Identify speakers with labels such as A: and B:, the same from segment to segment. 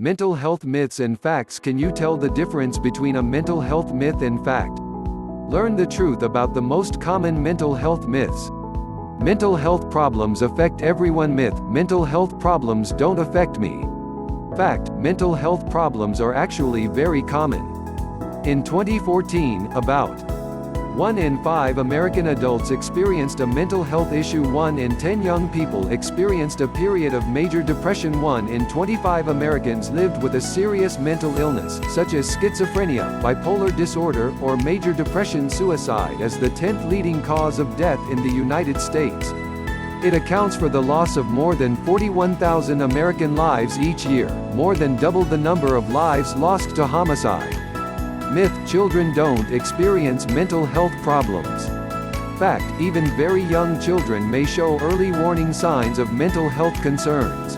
A: Mental health myths and facts. Can you tell the difference between a mental health myth and fact? Learn the truth about the most common mental health myths. Mental health problems affect everyone. Myth: mental health problems don't affect me. Fact: mental health problems are actually very common. In 2014, about 1 in 5 American adults experienced a mental health issue. 1 in 10 young people experienced a period of major depression. 1 in 25 Americans lived with a serious mental illness, such as schizophrenia, bipolar disorder, or major depression. Suicide is the 10th leading cause of death in the United States. It accounts for the loss of more than 41,000 American lives each year, more than double the number of lives lost to homicide. Myth: children don't experience mental health problems. Fact: even very young children may show early warning signs of mental health concerns.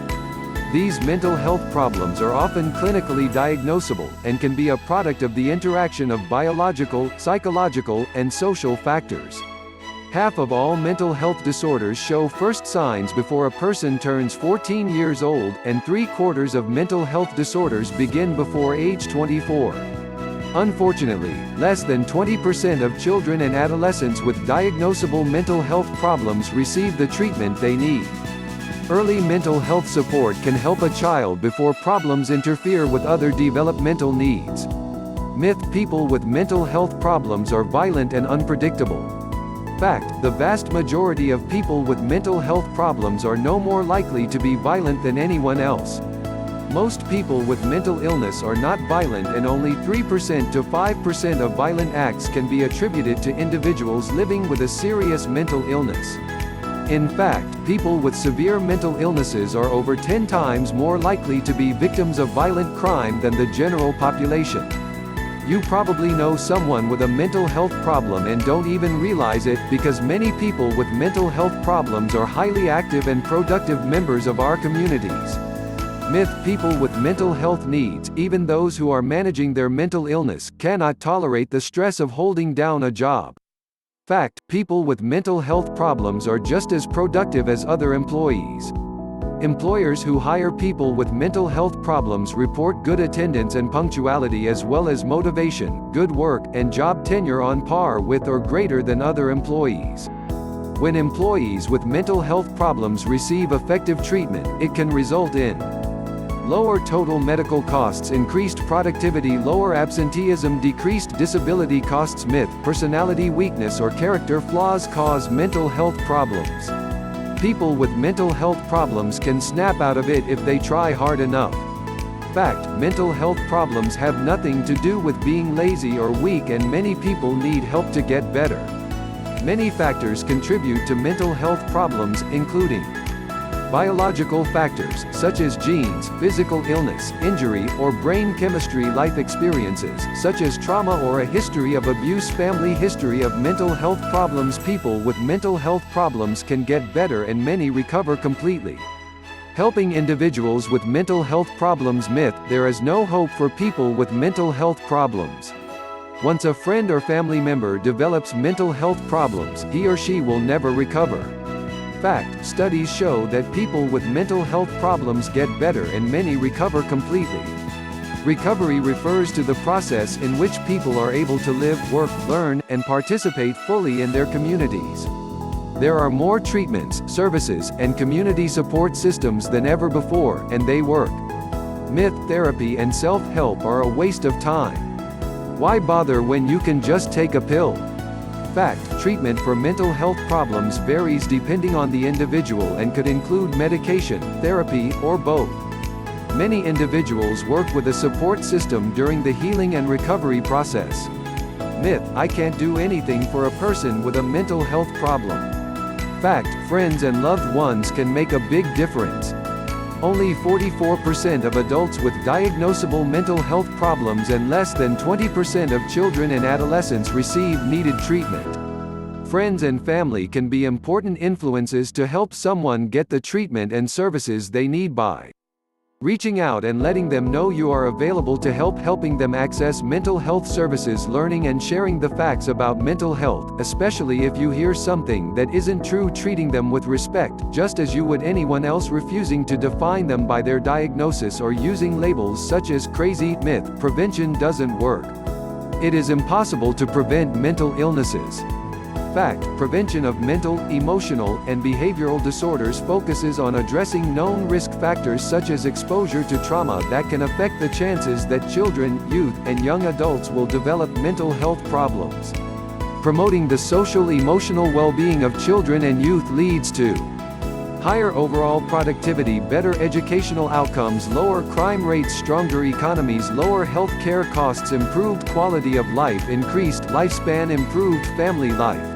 A: These mental health problems are often clinically diagnosable, and can be a product of the interaction of biological, psychological, and social factors. Half of all mental health disorders show first signs before a person turns 14 years old, and 3/4 of mental health disorders begin before age 24. Unfortunately, less than 20% of children and adolescents with diagnosable mental health problems receive the treatment they need. Early mental health support can help a child before problems interfere with other developmental needs. Myth: people with mental health problems are violent and unpredictable. Fact: the vast majority of people with mental health problems are no more likely to be violent than anyone else. Most people with mental illness are not violent, and only 3% to 5% of violent acts can be attributed to individuals living with a serious mental illness. In fact, people with severe mental illnesses are over 10 times more likely to be victims of violent crime than the general population. You probably know someone with a mental health problem and don't even realize it, because many people with mental health problems are highly active and productive members of our communities. Myth: people with mental health needs, even those who are managing their mental illness, cannot tolerate the stress of holding down a job. Fact: people with mental health problems are just as productive as other employees. Employers who hire people with mental health problems report good attendance and punctuality, as well as motivation, good work, and job tenure on par with or greater than other employees. When employees with mental health problems receive effective treatment, it can result in lower total medical costs, increased productivity, lower absenteeism, decreased disability costs. Myth: personality weakness or character flaws cause mental health problems. People with mental health problems can snap out of it if they try hard enough. Fact: mental health problems have nothing to do with being lazy or weak, and many people need help to get better. Many factors contribute to mental health problems, including biological factors, such as genes, physical illness, injury, or brain chemistry. Life experiences, such as trauma or a history of abuse. Family history of mental health problems. People with mental health problems can get better, and many recover completely. Helping individuals with mental health problems. Myth: there is no hope for people with mental health problems. Once a friend or family member develops mental health problems, he or she will never recover. Fact: studies show that people with mental health problems get better, and many recover completely. Recovery refers to the process in which people are able to live, work, learn, and participate fully in their communities. There are more treatments, services, and community support systems than ever before, and they work. Myth: therapy and self-help are a waste of time. Why bother when you can just take a pill? Fact: treatment for mental health problems varies depending on the individual, and could include medication, therapy, or both. Many individuals work with a support system during the healing and recovery process. Myth: I can't do anything for a person with a mental health problem. Fact: friends and loved ones can make a big difference. Only 44% of adults with diagnosable mental health problems and less than 20% of children and adolescents receive needed treatment. Friends and family can be important influences to help someone get the treatment and services they need by Reaching out and letting them know you are available to helping them access mental health services, learning and sharing the facts about mental health, especially if you hear something that isn't true, treating them with respect, just as you would anyone else, refusing to define them by their diagnosis or using labels such as crazy. Myth: prevention doesn't work. It is impossible to prevent mental illnesses. Fact: prevention of mental, emotional, and behavioral disorders focuses on addressing known risk factors such as exposure to trauma that can affect the chances that children, youth, and young adults will develop mental health problems. Promoting the social-emotional well-being of children and youth leads to higher overall productivity, better educational outcomes, lower crime rates, stronger economies, lower health care costs, improved quality of life, increased lifespan, improved family life.